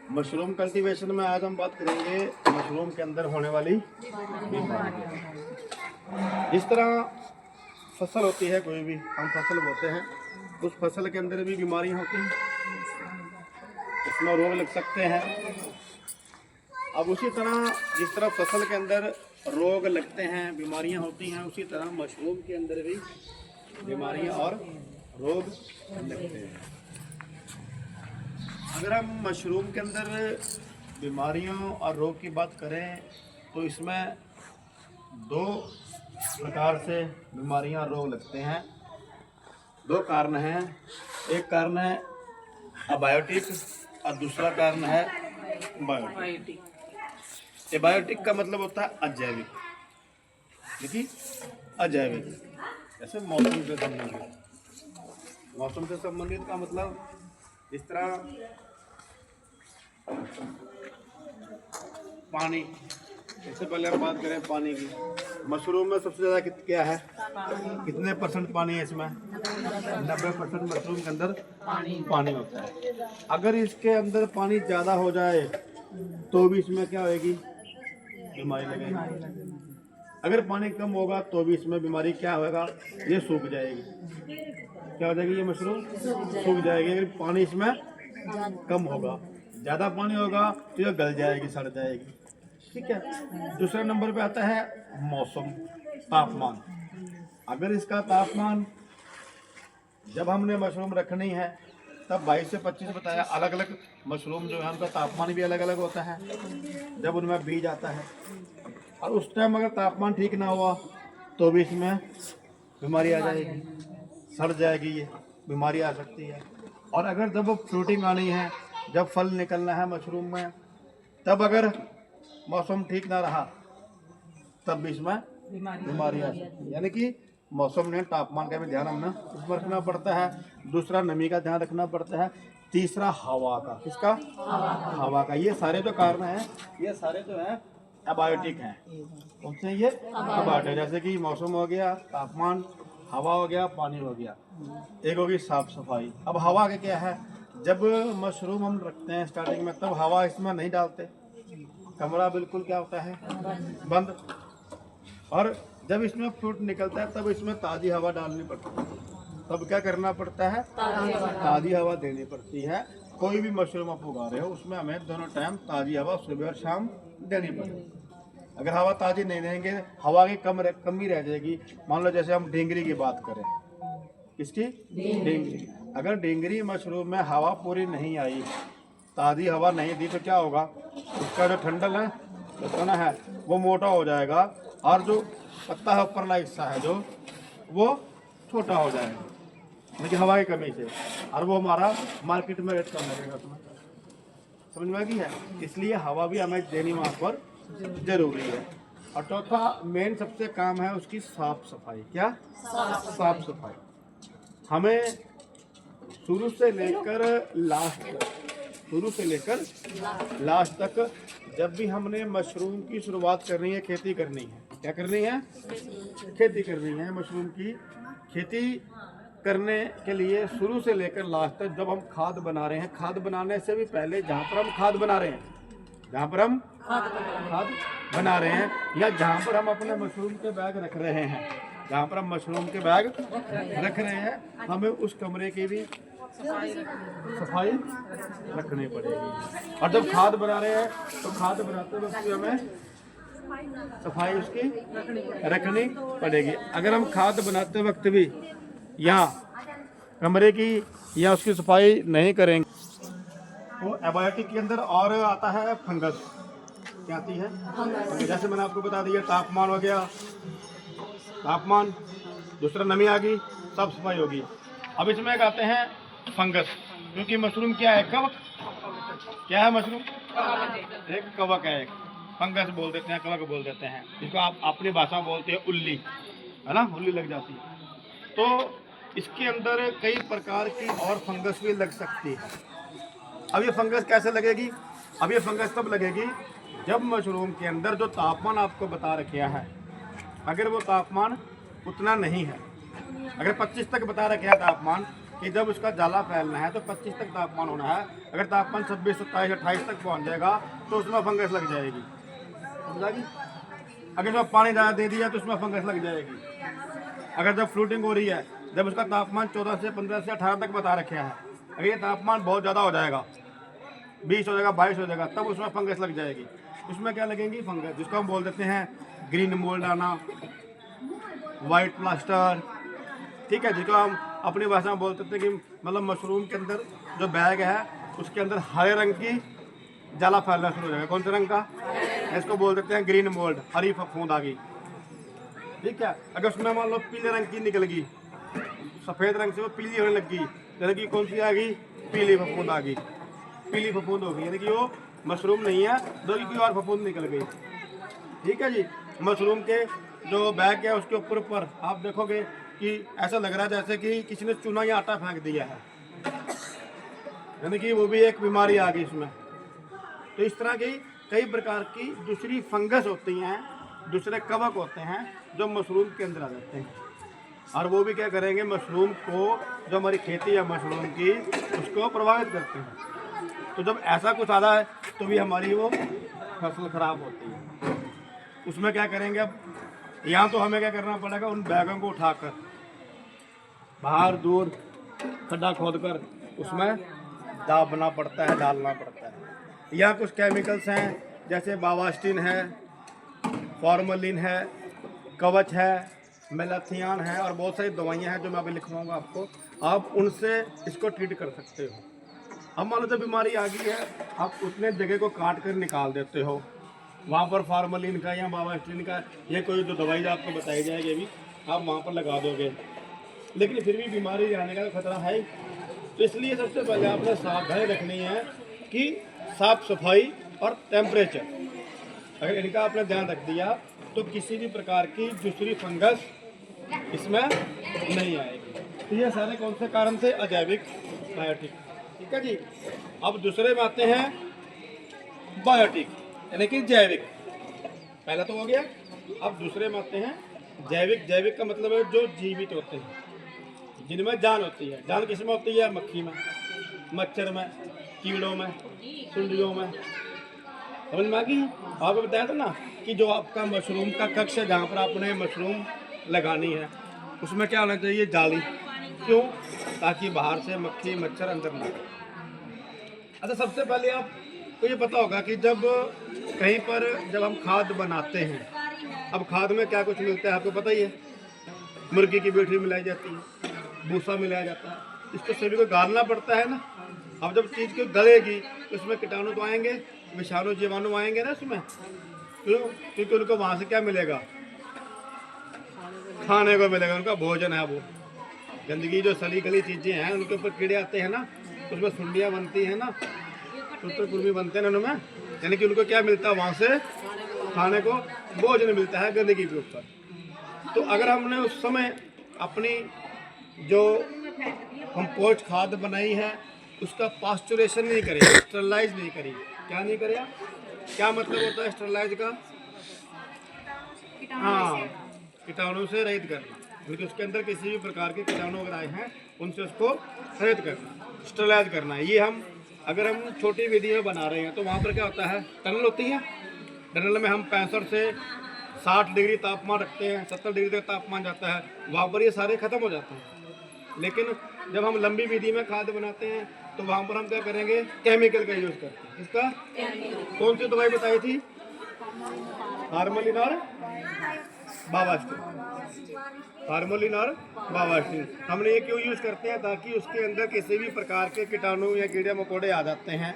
Mushroom cultivation में आज हम बात करेंगे मशरूम के अंदर होने वाली बीमारी। जिस तरह फसल होती है, कोई भी हम फसल बोते हैं, उस फसल के अंदर भी बीमारियां होती हैं, उसमें रोग लग सकते हैं। अब उसी तरह जिस तरह फसल के अंदर रोग लगते हैं, बीमारियां होती हैं, उसी तरह मशरूम के अंदर भी बीमारियां और रोग लगते हैं। अगर हम मशरूम के अंदर बीमारियों और रोग की बात करें तो इसमें दो प्रकार से बीमारियां और रोग लगते हैं। दो कारण हैं, एक कारण है अबायोटिक और दूसरा कारण है बायोटिक। एबायोटिक का मतलब होता है अजैविक, देखिए अजैविक, जैसे मौसम से संबंधित। मौसम से संबंधित का मतलब जिस तरह पानी, इससे पहले हम बात करें पानी की। मशरूम में सबसे ज़्यादा क्या है, कितने परसेंट पानी है इसमें? 90% मशरूम के अंदर पानी होता है। अगर इसके अंदर पानी ज़्यादा हो जाए तो भी इसमें क्या होगी, बीमारी लगेगी। अगर पानी कम होगा तो भी इसमें बीमारी क्या होगा, ये सूख जाएगी। क्या हो जाएगी, ये मशरूम सूख जाएगी। अगर पानी इसमें कम होगा, ज़्यादा पानी होगा तो ये गल जाएगी, सड़ जाएगी। ठीक है। दूसरे नंबर पे आता है मौसम, तापमान। अगर इसका तापमान, जब हमने मशरूम रखनी है तब 22 से 25 बताया, अलग अलग मशरूम जो है उनका तापमान भी अलग अलग होता है जब उनमें बीज आता है। और उस टाइम अगर तापमान ठीक ना हुआ तो भी इसमें बीमारी आ जाएगी, सड़ जाएगी, ये बीमारी आ सकती है। और अगर जब फ्रूटिंग आनी है, जब फल निकलना है मशरूम में, तब अगर मौसम ठीक ना रहा तब भी इसमें बीमारी आ सकती है। यानी कि मौसम ने, तापमान का भी ध्यान हमें इसमें रखना पड़ता है। दूसरा नमी का ध्यान रखना पड़ता है। तीसरा हवा का, किसका? हवा का। ये सारे जो कारण हैं, ये सारे जो हैं एबायोटिक हैं। उनसे ये एबायोटिक, जैसे कि मौसम हो गया, तापमान, हवा हो गया, पानी हो गया। एक होगी साफ सफाई। अब हवा के क्या है, जब मशरूम हम रखते हैं स्टार्टिंग में तब हवा इसमें नहीं डालते, कमरा बिल्कुल क्या होता है, बंद। और जब इसमें फ्रूट निकलता है तब इसमें ताज़ी हवा डालनी पड़ती है। तब क्या करना पड़ता है, ताज़ी हवा देनी पड़ती है। कोई भी मशरूम आप उगा रहे हो उसमें हमें दोनों टाइम ताज़ी हवा सुबह और शाम देनी पड़ेगी। अगर हवा ताज़ी नहीं देंगे, हवा की कमी रह जाएगी। मान लो जैसे हम ढींगरी की बात करें, किसकी? ढींगरी। अगर ढींगरी मशरूम में हवा पूरी नहीं आई, ताज़ी हवा नहीं दी, तो क्या होगा, उसका जो ठंडल है, जो तना है, वो मोटा हो जाएगा और जो पत्ता है ऊपरला हिस्सा है जो, वो छोटा हो जाएगा, लेकिन हवा की कमी से। और वो हमारा मार्केट में रेट कम लगेगा उसमें। समझ में आ गई है? इसलिए हवा भी हमें देनी वहाँ पर जरूरी है। और चौथा मेन सबसे काम है उसकी साफ सफाई। क्या? साफ सफाई। हमें शुरू से लेकर लास्ट तक जब भी हमने मशरूम की शुरुआत करनी है, खेती करनी है, क्या करनी है, खेती करनी है। मशरूम की खेती करने के लिए शुरू से लेकर लास्ट तक जब हम खाद बना रहे हैं, खाद बनाने से भी पहले जहाँ पर हम खाद बना रहे हैं, या जहाँ पर हम अपने मशरूम के बैग रख रहे हैं, हमें उस कमरे की भी सफाई रखनी पड़ेगी। और जब खाद बना रहे हैं तो खाद बनाते वक्त भी हमें सफाई उसकी रखनी पड़ेगी। अगर हम खाद बनाते वक्त भी या कमरे की या उसकी सफाई नहीं करेंगे तो एबायोटिक के अंदर और आता है फंगस। क्या आती है? जैसे मैंने आपको बता दिया, तापमान हो गया, तापमान, दूसरा नमी आ गई, साफ सफाई होगी। अब इसमें एक आते हैं फंगस, क्योंकि मशरूम क्या है, कवक। क्या है मशरूम? एक कवक है, एक फंगस बोल देते हैं, कवक बोल देते हैं, जिसको आप अपनी भाषा में बोलते हैं उल्ली, है ना, उल्ली लग जाती है। तो इसके अंदर कई प्रकार की और फंगस भी लग सकती है। अब ये फंगस कैसे लगेगी? अब ये फंगस तब लगेगी जब मशरूम के अंदर जो तापमान आपको बता रखा है, अगर वो तापमान उतना नहीं है, अगर 25 तक बता रखा है तापमान, कि जब उसका जाला फैलना है तो 25 तक तापमान होना है। अगर तापमान 26, 27, 28 तक पहुंच जाएगा तो उसमें फंगस लग जाएगी, समझा जी। अगर उसमें पानी ज़्यादा दे दिया तो उसमें फंगस लग जाएगी। अगर जब फ्रूटिंग हो रही है, जब उसका तापमान 14 से 15 से 18 तक बता रखा है, अगर ये तापमान बहुत ज़्यादा हो जाएगा, 20 हो जाएगा, 22 हो जाएगा, तब उसमें फंगस लग जाएगी। उसमें क्या लगेंगी? फंगस, जिसको हम बोल देते हैं ग्रीन मोल्ड आना, वाइट प्लास्टर, ठीक है, जिसको हम अपनी भाषा में बोलते थे कि मतलब मशरूम के अंदर जो बैग है उसके अंदर हरे रंग की जाला फैलना शुरू हो जाएगा। कौन से रंग का? इसको बोल देते हैं ग्रीन मोल्ड, हरी फफूंद आ गई, ठीक है। अगर उसमें मान लो पीले रंग की निकल गई, सफ़ेद रंग से वो पीली होने लगी, यानी कि कौन सी आ गई? पीली फफूंद आ गई, पीली फफूंद हो गई, यानी कि वो मशरूम नहीं है, बल्कि कोई और फफूंद निकल गई, ठीक है जी। मशरूम के जो बैग है उसके ऊपर आप देखोगे कि ऐसा लग रहा है जैसे कि किसी ने चूना या आटा फेंक दिया है, यानी कि वो भी एक बीमारी आ गई इसमें। तो इस तरह की कई प्रकार की दूसरी फंगस होती हैं, दूसरे कवक होते हैं जो मशरूम के अंदर आ जाते हैं, और वो भी क्या करेंगे? मशरूम को, जो हमारी खेती है मशरूम की, उसको प्रभावित करते हैं। तो जब ऐसा कुछ आता है तो भी हमारी वो फसल खराब होती है। उसमें क्या करेंगे? अब यहाँ तो हमें क्या करना पड़ेगा? उन बैगों को उठाकर बाहर दूर खड्डा खोदकर उसमें दाबना पड़ता है, डालना पड़ता है। यहाँ कुछ केमिकल्स हैं, जैसे बावास्टिन है, फॉर्मलिन है, कवच है, मेलाथियान है, और बहुत सारी दवाइयाँ हैं जो मैं अभी लिखवाऊंगा आपको। आप उनसे इसको ट्रीट कर सकते हो। अब मान लो जब बीमारी आ गई है, आप उतने जगह को काट कर निकाल देते हो, वहाँ पर फार्मलिन का या बावास्टिन का या कोई जो दवाई जो आपको बताई जाएगी अभी, आप वहाँ पर लगा दोगे, लेकिन फिर भी बीमारी आने का खतरा है। तो इसलिए सबसे पहले आपने सावधानी रखनी है कि साफ सफाई और टेम्परेचर, अगर इनका आपने ध्यान रख दिया तो किसी भी प्रकार की दूसरी फंगस इसमें नहीं आएगी। तो ये सारे कौन से कारण से? अजैविक, बायोटिक, ठीक है जी। अब दूसरे में आते हैं बायोटिक, यानी कि जैविक। पहला तो हो गया। अब दूसरे में आते हैं जैविक। जैविक का मतलब है जो जीवित होते हैं, जिनमें जान होती है। जान किसमें होती है? मक्खी में, मच्छर में, कीड़ों में, सुंडियों में, समझ में आ गई? आपको बताया था ना कि जो आपका मशरूम का कक्ष है जहाँ पर आपने मशरूम लगानी है, उसमें क्या होना चाहिए? जाली। क्यों? ताकि बाहर से मक्खी मच्छर अंदर ना आए। अच्छा, सबसे पहले आपको ये पता होगा कि जब कहीं पर जब हम खाद बनाते हैं, अब खाद में क्या कुछ मिलता है आपको पता ही है। मुर्गी की बेटी मिलाई जाती है, भूसा मिलाया जाता है, इसको सभी को गालना पड़ता है ना। अब जब चीज़ को गलेगी तो उसमें कीटाणु तो आएंगे, विषाणु जीवाणु आएंगे ना उसमें। क्यों? क्योंकि उनको वहाँ से क्या मिलेगा? खाने को मिलेगा, उनका भोजन है वो। गंदगी जो सड़ी गली चीज़ें हैं उनके ऊपर कीड़े आते हैं ना, उसमें सुंडियाँ बनती हैं ना, सूत्रकुर्मी बनते हैं उनमें, यानी कि उनको क्या मिलता है? वहाँ से खाने को भोजन मिलता है गंदगी के ऊपर। तो अगर हमने उस समय अपनी जो कंपोस्ट खाद बनाई है उसका पास्चुरेशन नहीं करें, स्टरलाइज नहीं करी। क्या नहीं करें? क्या मतलब होता है स्टरलाइज का? हाँ, कीटाणु से रहित करना, क्योंकि उसके अंदर किसी भी प्रकार के कीटाणु अगर आए हैं उनसे उसको रहित करना, स्टरलाइज करना है। ये हम अगर हम छोटी विधि में बना रहे हैं तो वहाँ पर क्या होता है? टनल होती है, टनल में हम 65 से 60 डिग्री तापमान रखते हैं, 70 डिग्री तक तापमान जाता है, वहाँ पर ये सारे खत्म हो जाते हैं। लेकिन जब हम लंबी विधि में खाद बनाते हैं तो वहाँ पर हम क्या करेंगे? केमिकल का यूज़ करते हैं। इसका कौन सी दवाई बताई थी? फार्मलिन और बावास्टिन। फार्मलिन और बावास्टिन हमने ये क्यों यूज़ करते हैं? ताकि उसके अंदर किसी भी प्रकार के कीटाणु या कीड़े मकोड़े आ जाते हैं,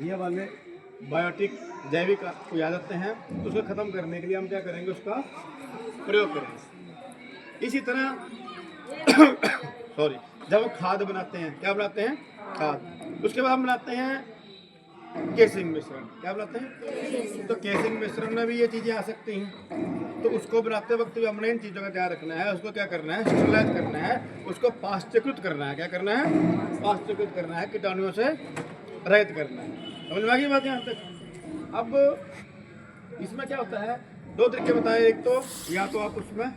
ये वाले बायोटिक जैविक को आ जाते हैं, तो उसको ख़त्म करने के लिए हम क्या करेंगे? उसका प्रयोग करेंगे। इसी तरह सॉरी, जब हम खाद बनाते हैं, क्या बनाते हैं? खाद। उसके बाद हम बनाते हैं केसिंग मिश्रण। क्या बनाते हैं? तो केसिंग मिश्रण में भी ये चीज़ें आ सकती हैं। तो उसको बनाते वक्त भी हमने इन चीज़ों का ध्यान रखना है। उसको क्या करना है? स्टरलाइज करना है, उसको पाश्चकृत करना है। क्या करना है? पाश्चकृत करना है, कीटाणुओं से रहित करना है। समझ में आ गई बात यहाँ तक? अब इसमें क्या होता है? दो तरीके बताए। एक तो या तो आप उसमें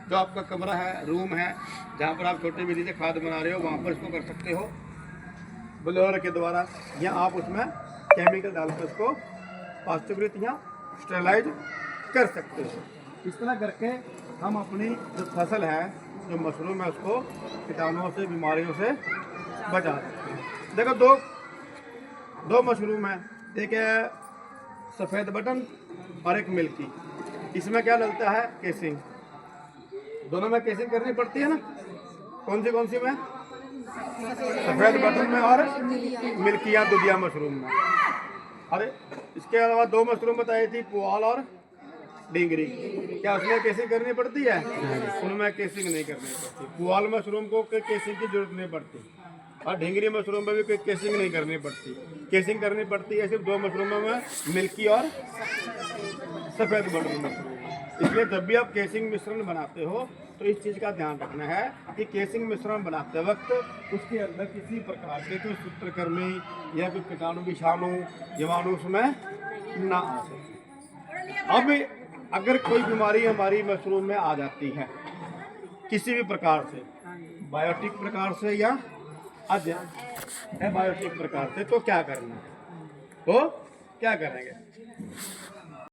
जो आपका कमरा है, रूम है, जहाँ पर आप छोटे विधि से खाद बना रहे हो, वहाँ पर इसको कर सकते हो ब्लोअर के द्वारा, या आप उसमें केमिकल डालकर उसको पास्चुरित या स्टेरलाइज कर सकते हो। इस तरह करके हम अपनी जो फसल है, जो मशरूम है, उसको कीटाणुओं से, बीमारियों से बचा सकते हैं। देखो दो मशरूम है, एक है सफ़ेद बटन और एक मिल्की। इसमें क्या डलता है? केसिंग। दोनों में केसिंग करनी पड़ती है ना। कौन सी में? सफ़ेद बटन में और मिल्की या दुधिया मशरूम में। अरे इसके अलावा 2 मशरूम बताई थी, पुआल और डिंगरी। क्या उसमें केसिंग करनी पड़ती है? उनमें केसिंग नहीं करनी पड़ती। पुआल मशरूम को केसिंग की जरूरत नहीं पड़ती और ढींगरी मशरूम में भी कोई केसिंग नहीं करनी पड़ती। केसिंग करनी पड़ती है सिर्फ 2 मशरूमों में, मिल्की और सफ़ेद बटन मशरूम। इसलिए जब भी आप केसिंग मिश्रण बनाते हो तो इस चीज़ का ध्यान रखना है कि केसिंग मिश्रण बनाते वक्त उसके अंदर किसी प्रकार के कोई सूत्रकृमि या कोई कीटाणु, विषाणु, जीवाणु उसमें ना आ सके। अब अगर कोई बीमारी हमारी मशरूम में आ जाती है किसी भी प्रकार से, बायोटिक प्रकार से या अबायोटिक प्रकार से, तो क्या करना है? तो क्या करेंगे?